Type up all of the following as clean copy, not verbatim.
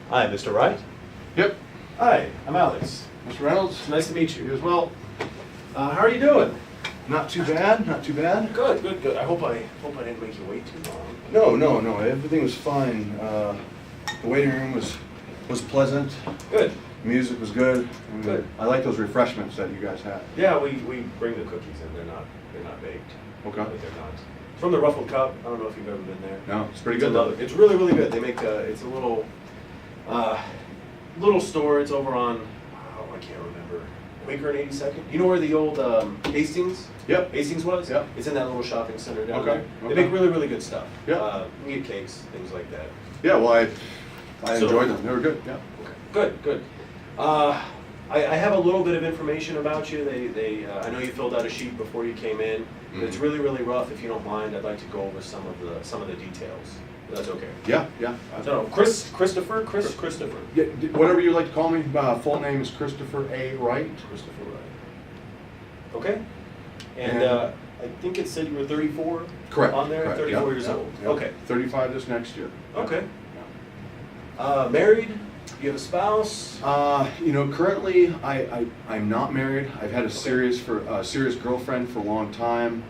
Hi, Mr. Wright. Yep. Hi, I'm Alex. Mr. Reynolds? Nice to meet You you. as well. How are you doing? Not too bad, not too bad. Good, good, good. I hope I didn't make you wait too No, long. no, everything was fine. The waiting room was pleasant. Good. Music was good. Good. I like those refreshments that you guys had. Yeah, we bring the cookies in. They're not baked. Okay. But they're not. It's from the Ruffled Cup. I don't know if you've ever been there. No, it's pretty It's good another- though. It's really, really good. They make it's a little store. It's over on I can't remember. Quaker and 82nd. You know where the old Hastings? Yep. Hastings was? Yep. It's in that little shopping center down Okay, there. They okay. make really, really good stuff. Yep. We get cakes, things like that. Yeah, well, I So- enjoyed them. They were good. Yeah. Okay. Good, good. I have a little bit of information about you. I know you filled out a sheet before you came in. But it's really, really rough. If you don't mind, I'd like to go over some of the details. If that's okay. Yeah, yeah. No, Christopher. Yeah, whatever you like to call me. Full name is Christopher A. Wright. Christopher Wright. Okay. And And- I think it said you were 34. Correct. On there, correct. 34 Yep, years yep, old. yep. Okay. 35 this next year. Okay. Yeah. Married? You have a spouse? Currently I'm not married. I've had a serious girlfriend for a long time.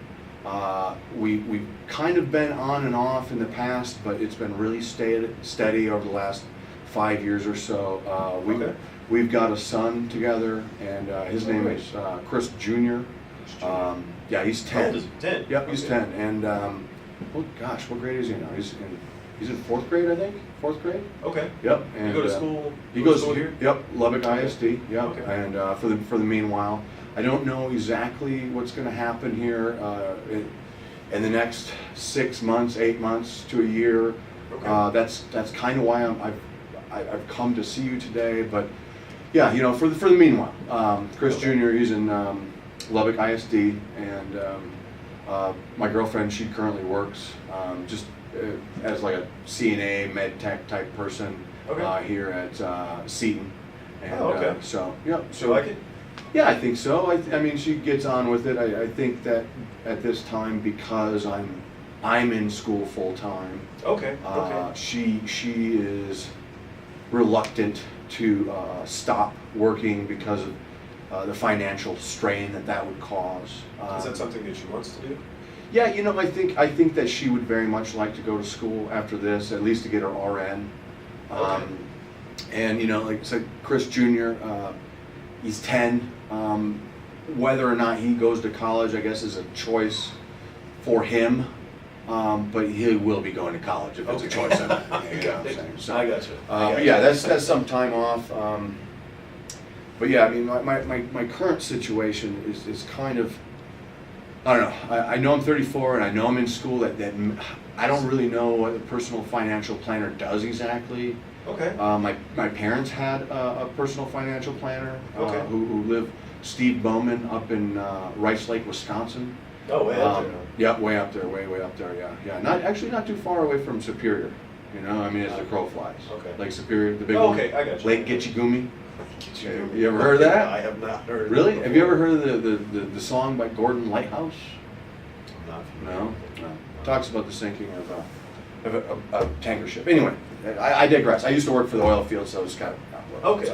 We've kind of been on and off in the past, but it's been really steady over the last 5 years or so. Okay. We've got a son together, and his name is Chris Jr. Yeah, he's 10. How old is he? 10? Yep, he's Okay. 10. And oh gosh, what grade is he now? He's in 4th grade, I think. 4th grade. Okay. Yep. You And go to school? he you go to goes school here? Yep, Lubbock ISD. Yep. Okay. And for the meanwhile, I don't know exactly what's going to happen here in the next 6 months, 8 months to a year. Okay. That's kind of why I've come to see you today. But yeah, for the meanwhile, Chris Okay. Jr. He's in Lubbock ISD, and my girlfriend, she currently works just as like a CNA med tech type person Okay. here at Seton. And, Oh, okay. So yeah, So like it? yeah, I think so. I mean, she gets on with it. I think that at this time, because I'm in school full time, Okay. Okay. she is reluctant to stop working because of the financial strain that would cause. Is that something that she wants to do? Yeah, I think that she would very much like to go to school after this, at least to get her RN. Okay. And like I said, Chris Jr. He's 10. Whether or not he goes to college, I guess, is a choice for him. But he will be going to college if it's a choice. You know what I'm saying? So, I got you. but yeah, that's some time off. But yeah, I mean, my current situation is kind of, I don't know. I know I'm 34 and I know I'm in school. That I don't really know what a personal financial planner does exactly. Okay. My parents had a personal financial planner Okay. who lived, Steve Bowman, up in Rice Lake, Wisconsin. Oh, way out there. Yeah, way up there, way up there. Yeah. Not too far away from Superior. I mean, as the crow flies. Okay. Lake Superior, the big Oh, one. okay, I got you. Lake Gitchigumi. Gitchigumi. You ever heard of that? I have not heard. Really? Of it Have you ever before. heard of the song by Gordon Lighthouse? I'm not familiar No. with it. No. Talks about the sinking of a tanker ship. Anyway, I digress. I used to work for the oil field, so it's kind of. Okay.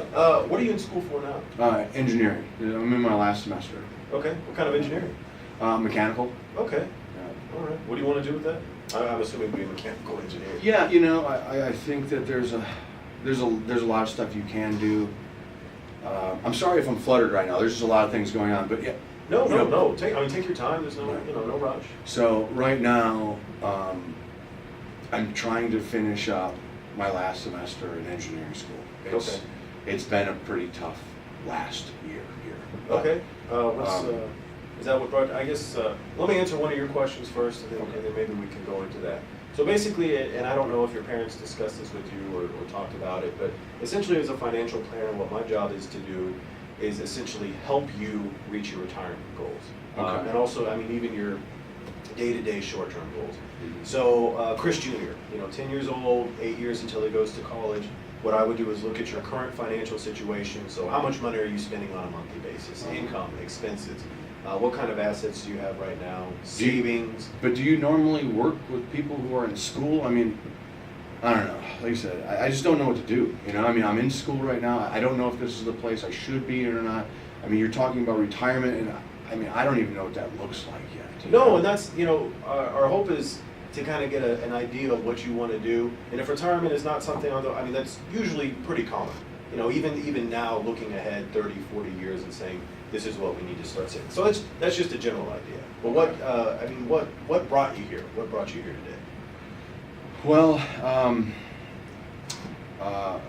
What are you in school for now? Engineering. I'm in my last semester. Okay. What kind of engineering? Mechanical. Okay. Yeah. All right. What do you want to do with that? I'm assuming to be a mechanical engineer. Yeah, I think that there's a lot of stuff you can do. I'm sorry if I'm fluttered right now. There's just a lot of things going on, but yeah. No. You know, Take your time. There's no, Right. no rush. So right now, I'm trying to finish up my last semester in engineering school. Okay. It's been a pretty tough last year here. But, Okay. Is that what brought? I guess let me answer one of your questions first, and then maybe we can go into that. So basically, and I don't know if your parents discussed this with you or talked about it, but essentially, as a financial planner, what my job is to do is essentially help you reach your retirement goals, Okay. and also, I mean, even your day-to-day short-term goals. Mhm. So Chris Jr., 10 years old, 8 years until he goes to college. What I would do is look at your current financial situation. So how much money are you spending on a monthly basis? Income, expenses. What kind of assets do you have right now? Savings. But do you normally work with people who are in school? I mean, I don't know. Like I said, I just don't know what to do. You know, I mean, I'm in school right now. I don't know if this is the place I should be in or not. I mean, you're talking about retirement, and I mean, I don't even know what that looks like yet. No, and that's, you know, our hope is to kind of get an idea of what you want to do. And if retirement is not something, although, I mean, that's usually pretty common. You know, even now, looking ahead 30, 40 years and saying, this is what we need to start saying. So that's just a general idea. But what brought you here? What brought you here today? Well, about, I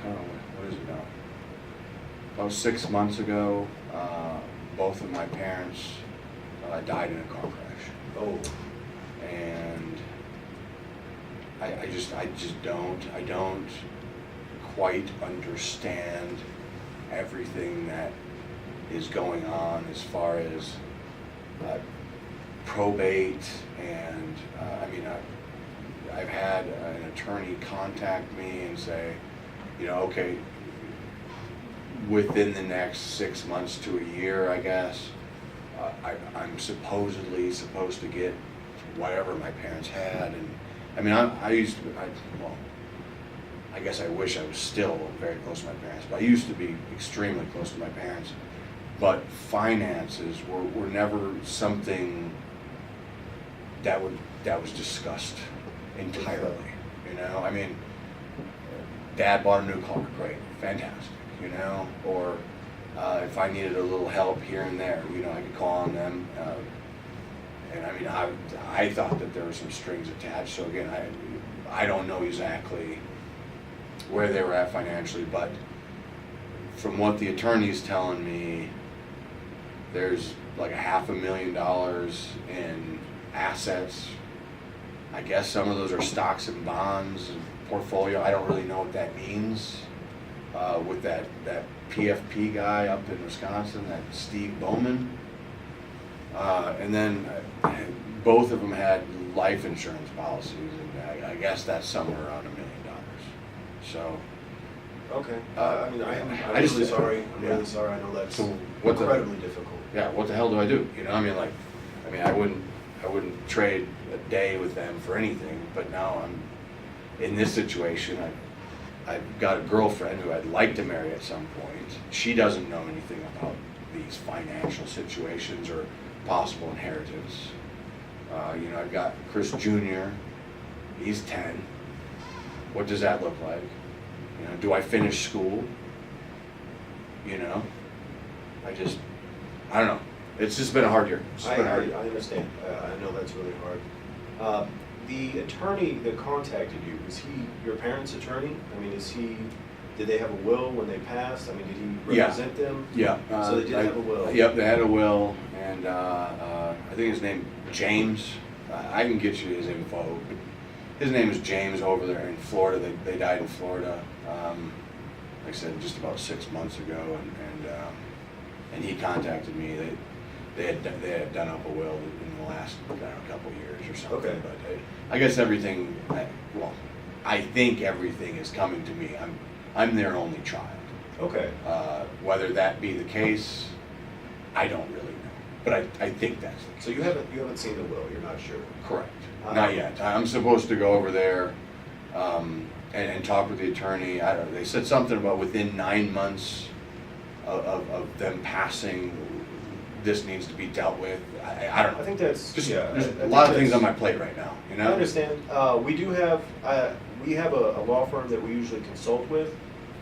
don't know, what is it now? About 6 months ago, both of my parents died in a car crash. Oh. And I don't quite understand everything that is going on as far as probate, and I mean, I've had an attorney contact me and say, you know, okay, within the next 6 months to a year, I guess, I'm supposedly supposed to get whatever my parents had. And I mean, I guess I wish I was still very close to my parents, but I used to be extremely close to my parents. But finances were never something that was discussed entirely. You know, I mean, Dad bought a new car, great, fantastic. You know, or if I needed a little help here and there, you know, I could call on them. And I mean, I thought that there were some strings attached. So again, I don't know exactly where they were at financially, but from what the attorney's telling me, there's like $500,000 in assets. I guess some of those are stocks and bonds and portfolio. I don't really know what that means. With that PFP guy up in Wisconsin, that Steve Bowman. And then both of them had life insurance policies, and I guess that's somewhere around $1 million. So. Okay. I mean, I'm really sorry. I'm really sorry. I know that's incredibly difficult. Yeah. What the hell do I do? You know, I mean, I wouldn't trade a day with them for anything. But now I'm in this situation. I've got a girlfriend who I'd like to marry at some point. She doesn't know anything about these financial situations or possible inheritance. You know, I've got Chris Jr. He's 10. What does that look like? You know, do I finish school? You know, I don't know. It's just been a hard year. I understand. I know that's really hard. The attorney that contacted you, was he your parents' attorney? I mean, did they have a will when they passed? I mean, did he represent them? Yeah. So they did have a will? Yep, they had a will, and I think his name, James. I can get you his info. His name is James over there in Florida. They died in Florida, like I said, just about 6 months ago, and he contacted me. They had done up a will in the last, I don't know, couple of years or something. Okay. But I guess everything, I think everything is coming to me. I'm their only child. Okay. Whether that be the case, I don't really know. But I think that's the case. So you haven't seen the will. You're not sure. Correct. Not yet. I'm supposed to go over there and talk with the attorney. I don't know. They said something about within 9 months of them passing, this needs to be dealt with. I don't know. I think that's just yeah. There's a lot of things on my plate right now. You know. I understand. We have a law firm that we usually consult with.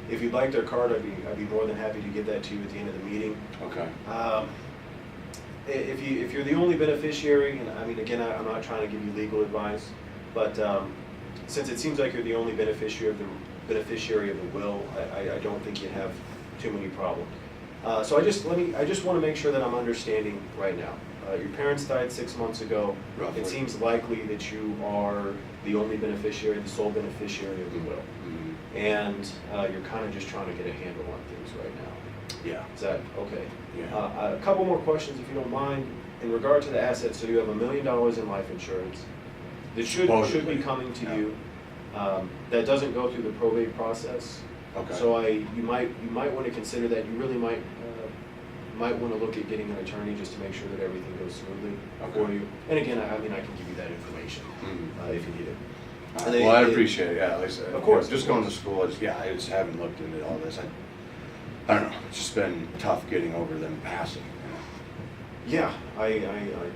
If you'd like their card, I'd be more than happy to give that to you at the end of the meeting. Okay. If you're the only beneficiary, and I mean, again, I'm not trying to give you legal advice, but since it seems like you're the only beneficiary of the will, I don't think you'd have too many problems. So I just want to make sure that I'm understanding right now. Your parents died 6 months ago. Roughly. It seems likely that you are the only beneficiary, the sole beneficiary of the will, and you're kind of just trying to get a handle on things right now. Yeah. Is that okay? Yeah. A couple more questions, if you don't mind. In regard to the assets, so you have $1 million in life insurance that should be coming to you. That doesn't go through the probate process. Okay. So you might want to consider that. You really might want to look at getting an attorney just to make sure that everything goes smoothly for you. And again, I mean, I can give you that information if you need it. And Well, I appreciate it. Yeah, at least, Of course, just of going to course. school. I just haven't looked into all this. I don't know. It's just been tough getting over them passing. Yeah, I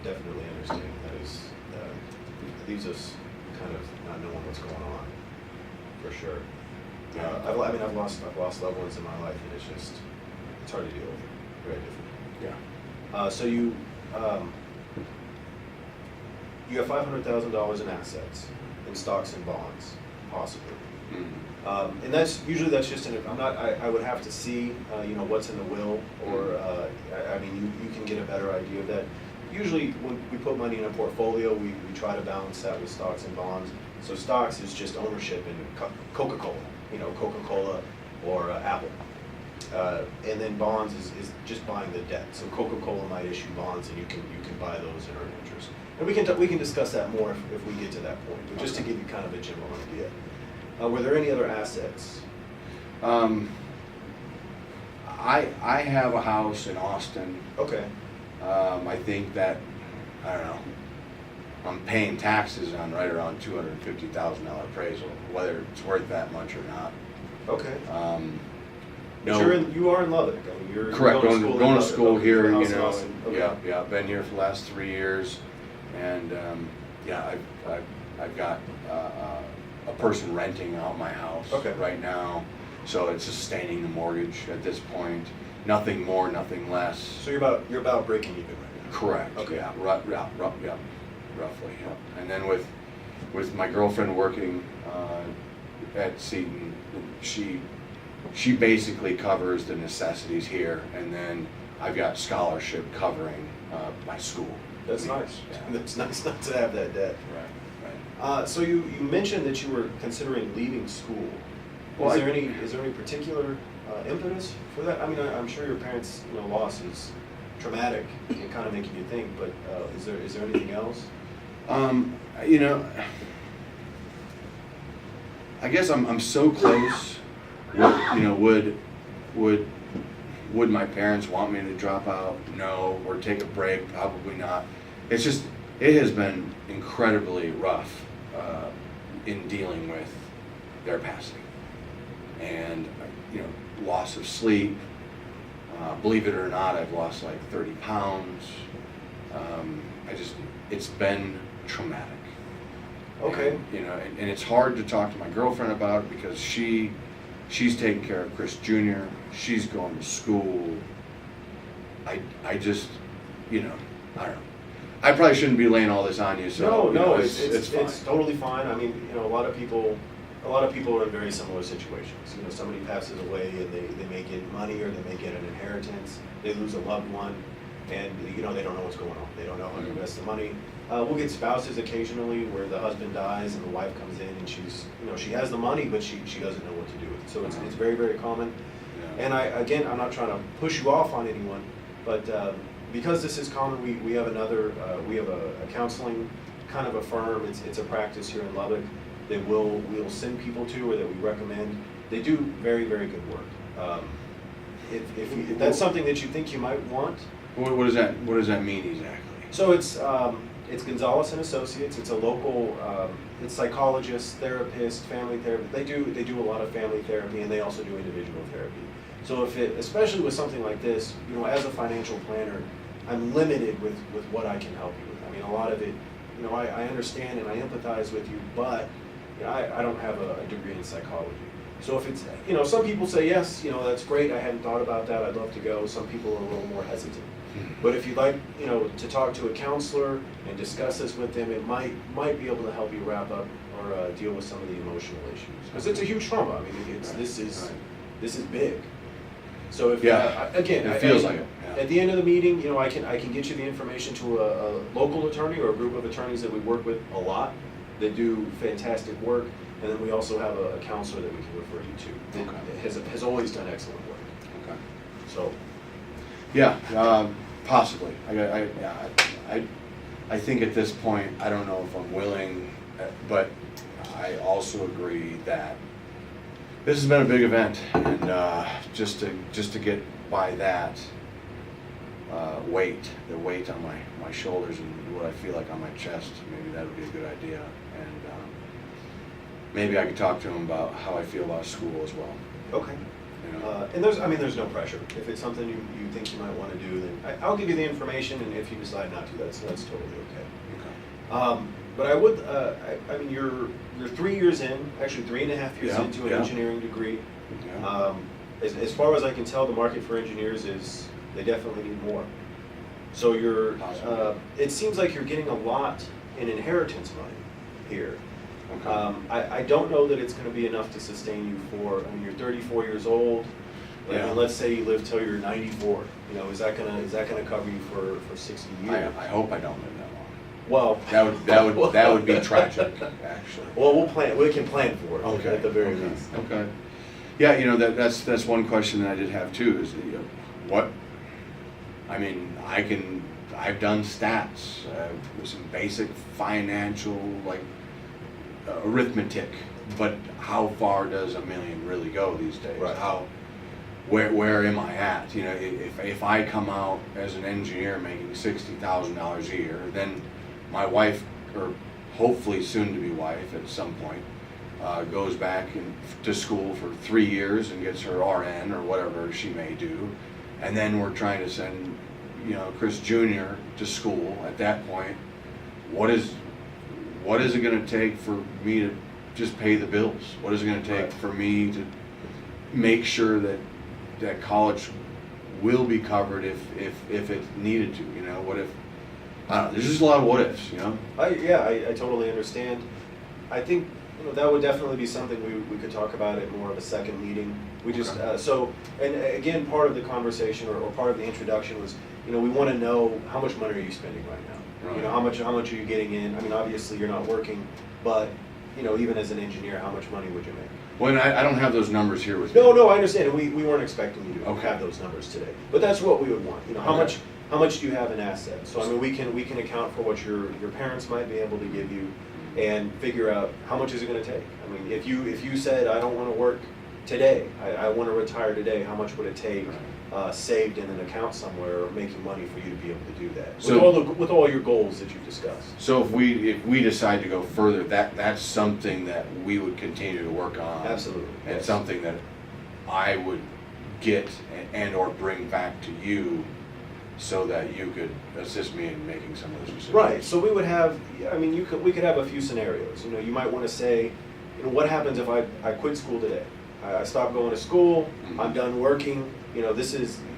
definitely understand. That is, it leaves us kind of not knowing what's going on, for sure. I've lost loved ones in my life, and it's hard to deal with. Very difficult. Yeah. So you have $500,000 in assets, in stocks and bonds, possibly. Mm-hmm. And that's just I would have to see, what's in the will, or, you can get a better idea of that. Usually when we put money in a portfolio, we try to balance that with stocks and bonds. So stocks is just ownership in Coca-Cola, Coca-Cola or Apple. And then bonds is just buying the debt. So Coca-Cola might issue bonds, and you can buy those and earn interest. And we can discuss that more if we get to that point, but just to give you kind of a general idea. Were there any other assets? I have a house in Austin. Okay. I think that, I don't know, I'm paying taxes on right around $250,000 appraisal, whether it's worth that much or not. Okay. No. You are in Lubbock. You're Correct. Going to school okay, here, house in Austin. Okay. Yeah. Been here for the last 3 years, and I've got a person renting out my house right now, so it's sustaining the mortgage at this point. Nothing more, nothing less. So you're about breaking even right now. Correct. Okay. Yeah. Roughly. Yeah. And then with my girlfriend working at Seton, she basically covers the necessities here, and then I've got scholarship covering my school. That's nice. Yeah. That's nice not to have that debt. Right. So you mentioned that you were considering leaving school. Well, Is there any particular impetus for that? I mean, I'm sure your parents' loss is traumatic and kind of making you think, but is there anything else? I guess I'm so close. Would my parents want me to drop out? No. Or take a break? Probably not. It's just, it has been incredibly rough in dealing with their passing, and loss of sleep. Believe it or not, I've lost like 30 pounds. It's been traumatic. Okay. And it's hard to talk to my girlfriend about it because she's taking care of Chris Jr. She's going to school. I just, I don't know. I probably shouldn't be laying all this on you. So No, it's fine. It's totally fine. I mean, a lot of people are in very similar situations. Somebody passes away and they may get money, or they may get an inheritance. They lose a loved one, and they don't know what's going on. They don't know how to invest the money. We'll get spouses occasionally where the husband dies and the wife comes in, and she has the money, but she doesn't know what to do with it. So it's very, very common. Yeah. And I'm not trying to push you off on anyone, but because this is common, we have a counseling kind of a firm. It's a practice here in Lubbock that we'll send people to, or that we recommend. They do very, very good work. If that's something that you think you might want. What does that mean exactly? So it's Gonzalez and Associates. It's a local, it's psychologists, therapists, family therapists. They do a lot of family therapy, and they also do individual therapy. So especially with something like this, as a financial planner, I'm limited with what I can help you with. I mean, a lot of it, I understand and I empathize with you, but I don't have a degree in psychology. So if it's, some people say, yes, that's great, I hadn't thought about that, I'd love to go. Some people are a little more hesitant. But if you'd like, to talk to a counselor and discuss this with them, it might be able to help you wrap up or deal with some of the emotional issues. Because it's a huge trauma. I mean, this is big. So if again, it feels like it. Yeah. At the end of the meeting, I can get you the information to a local attorney or a group of attorneys that we work with a lot. They do fantastic work, and then we also have a counselor that we can refer you to that has always done excellent work. Okay. So. Yeah, possibly. I think at this point, I don't know if I'm willing, but I also agree that this has been a big event, and just to get by that the weight on my shoulders and what I feel like on my chest, maybe that would be a good idea. And maybe I could talk to him about how I feel about school as well. Okay. You know? And there's no pressure. If it's something you think you might want to do, then I'll give you the information, and if you decide not to, that's totally okay. Okay. But I would, I mean, you're 3 years in, actually 3.5 years into an engineering degree. Yeah. As far as I can tell, the market for engineers they definitely need more. So it seems like you're getting a lot in inheritance money here. Okay. I don't know that it's going to be enough to sustain you for, I mean, you're 34 years old, and let's say you live till you're 94. You know, is that gonna cover you for 60 years? I hope I don't live that long. Well, that would be tragic, actually. Well, we can plan for it. Okay. At the very least. Okay. Yeah, you know, that's one question that I did have too, is, you know, what, I mean, I've done stats, some basic financial, like, arithmetic, but how far does $1 million really go these days? Right. Where am I at? You know, if I come out as an engineer making $60,000 a year, then my wife, or hopefully soon to be wife at some point, goes back to school for 3 years and gets her RN or whatever she may do, and then we're trying to send, you know, Chris Jr. to school. At that point, what is it going to take for me to just pay the bills? What is it going to take for me to make sure that college will be covered if it's needed to? You know, what if, I don't know, there's just a lot of what ifs, you know? I totally understand. I think, you know, that would definitely be something we could talk about at more of a second meeting. We just, and again, part of the conversation or part of the introduction was, you know, we want to know how much money are you spending right now? Right. You know, how much are you getting in? I mean, obviously you're not working, but, you know, even as an engineer, how much money would you make? Well, and I don't have those numbers here with me. No, I understand, and we weren't expecting you to Okay. have those numbers today. But that's what we would want, you know, how much do you have in assets? So I mean, we can account for what your parents might be able to give you and figure out how much is it gonna take. I mean, if you said, I don't wanna work today, I wanna retire today, how much would it take saved in an account somewhere or making money for you to be able to do that? So, with all your goals that you've discussed. So if we decide to go further, that's something that we would continue to work on. Absolutely. And Yes. something that I would get and or bring back to you so that you could assist me in making some of those decisions. Right, so we would have, I mean, we could have a few scenarios. You know, you might want to say, you know, what happens if I quit school today? I stop going to school, I'm done working, you know,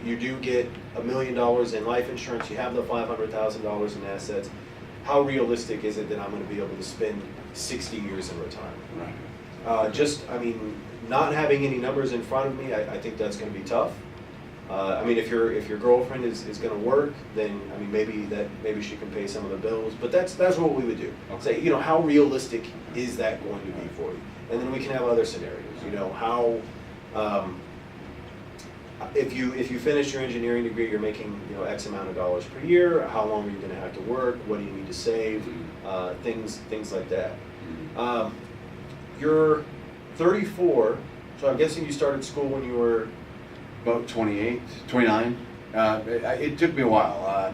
you do get $1 million in life insurance, you have the $500,000 in assets. How realistic is it that I'm going to be able to spend 60 years in retirement? Right. I mean, not having any numbers in front of me, I think that's going to be tough. I mean, if your girlfriend is going to work, then I mean maybe she can pay some of the bills. But that's what we would do. Okay. Say, you know, how realistic is that going to be for you? And then we can have other scenarios. You know, how if you finish your engineering degree, you're making, you know, X amount of dollars per year. How long are you going to have to work? What do you need to save? Things like that. You're 34, so I'm guessing you started school when you were About 28, 29. It took me a while.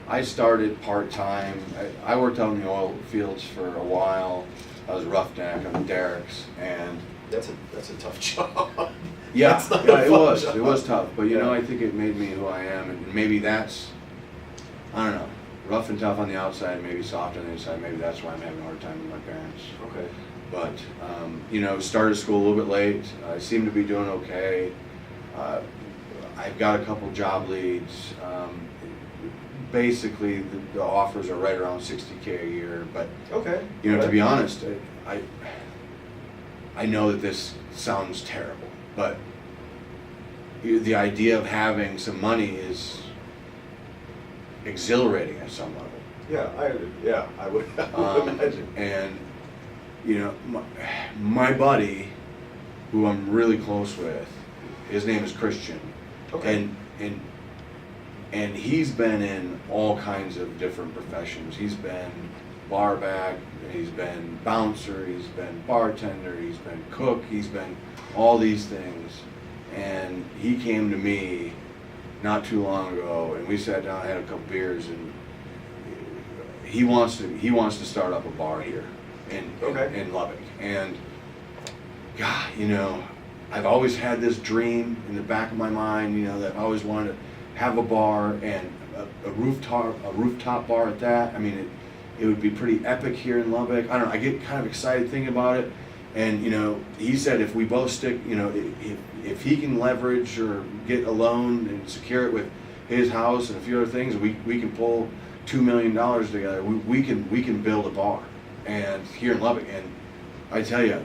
I started part-time. I worked out in the oil fields for a while. I was roughneck on the derricks, and that's a tough job. yeah, That's not a it fun was. job. It was tough, but you know, Yeah. I think it made me who I am, and maybe that's, I don't know, rough and tough on the outside, maybe soft on the inside. Maybe that's why I'm having a hard time with my parents. Okay. But you know, started school a little bit late. I seem to be doing okay. I've got a couple job leads. Basically, the offers are right around $60K a year. But Okay. you know, Okay. to be honest, I know that this sounds terrible, but the idea of having some money is exhilarating at some level. Yeah, I would imagine. And you know, my buddy, who I'm really close with, his name is Christian. Okay. And he's been in all kinds of different professions. He's been barback, he's been bouncer, he's been bartender, he's been cook, he's been all these things. And he came to me not too long ago, and we sat down, had a couple beers, and he wants to start up a bar here in Lubbock. And God, you know, I've always had this dream in the back of my mind, you know, that I always wanted to have a bar, and a rooftop bar at that. I mean, it would be pretty epic here in Lubbock. I don't know, I get kind of excited thinking about it. And, you know, he said if we both stick, you know, if he can leverage or get a loan and secure it with his house and a few other things, we can pull $2 million together. We can build a bar, and here in Lubbock. And I tell you,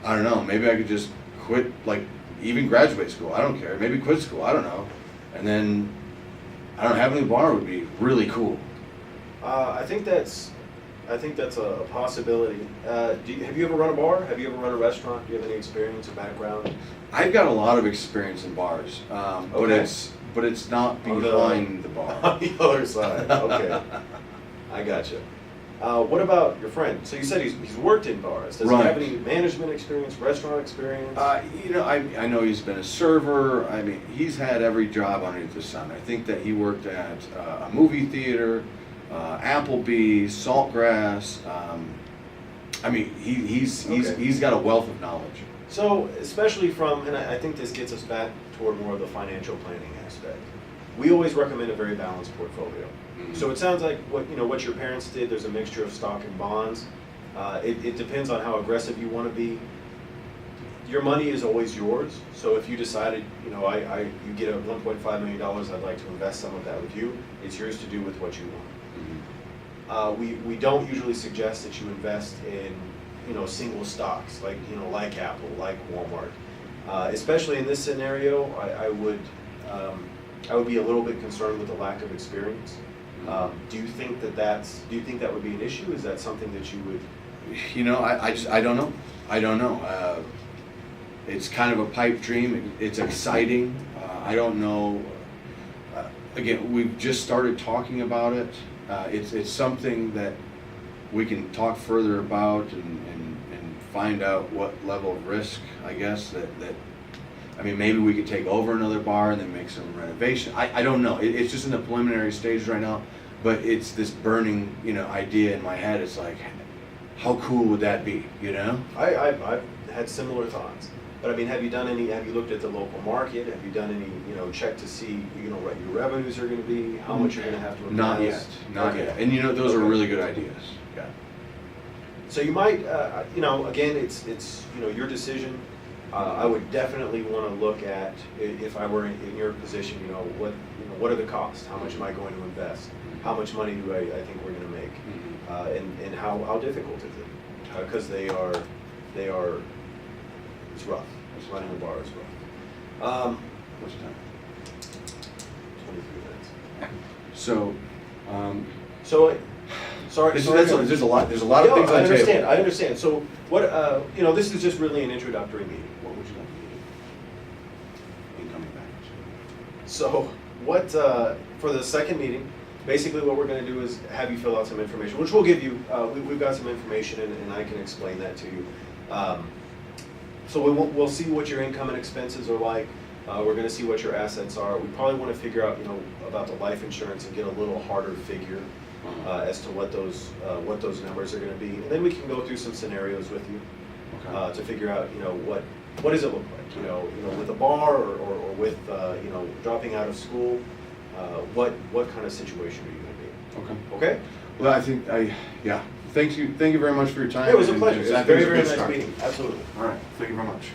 I don't know, maybe I could just quit, like even graduate school, I don't care, maybe quit school, I don't know, and then I don't know, having a bar would be really cool. I think that's a possibility. Have you ever run a bar? Have you ever run a restaurant? Do you have any experience or background? I've got a lot of experience in bars, Okay. but it's not behind the bar. On the other side. Okay, I gotcha. What about your friend? So you said he's worked in bars. Does he have any management experience, restaurant experience? You know, I know he's been a server. I mean, he's had every job underneath the sun. I think that he worked at a movie theater, Applebee's, Saltgrass. I mean, he's got a wealth of knowledge. So, especially from, and I think this gets us back toward more of the financial planning aspect. We always recommend a very balanced portfolio. Mm-hmm. So it sounds like what your parents did. There's a mixture of stock and bonds. It depends on how aggressive you want to be. Your money is always yours. So if you decided, you get a $1.5 million, I'd like to invest some of that with you. It's yours to do with what you want. Mm-hmm. We don't usually suggest that you invest in single stocks like Apple, like Walmart. Especially in this scenario, I would be a little bit concerned with the lack of experience. Do you think that would be an issue? Is that something that you would? I don't know. I don't know. It's kind of a pipe dream. It's exciting. I don't know. Again, we've just started talking about it. It's something that we can talk further about and find out what level of risk, I guess, maybe we could take over another bar and then make some renovation. I don't know. It's just in the preliminary stages right now, but it's this burning, idea in my head. It's like, how cool would that be, I've had similar thoughts. But have you looked at the local market? Have you done any, check to see, what your revenues are going to be, how much you're going to have to invest? Not yet. And those are really good ideas. Yeah. So you might, again, it's your decision. I would definitely want to look at, if I were in your position, what are the costs? How much am I going to invest? How much money do I think we're going to make? And how difficult is it? Because they are. It's rough. Running a bar is rough. What's the time? 23 minutes. So, sorry. There's a lot of things on the table. I understand. So what? This is just really an introductory meeting. What would you like to do? Incoming back. So what? For the second meeting, basically what we're going to do is have you fill out some information, which we'll give you. We've got some information, and I can explain that to you. So we'll see what your income and expenses are like. We're going to see what your assets are. We probably want to figure out, about the life insurance and get a little harder figure as to what those numbers are going to be, and then we can go through some scenarios with you to figure out, what does it look like, with a bar or with dropping out of school, what kind of situation are you going to be? Okay. Well, I think Thank you very much for your time. It was a pleasure. It was a very, very nice start. meeting. Absolutely. All right. Thank you very much.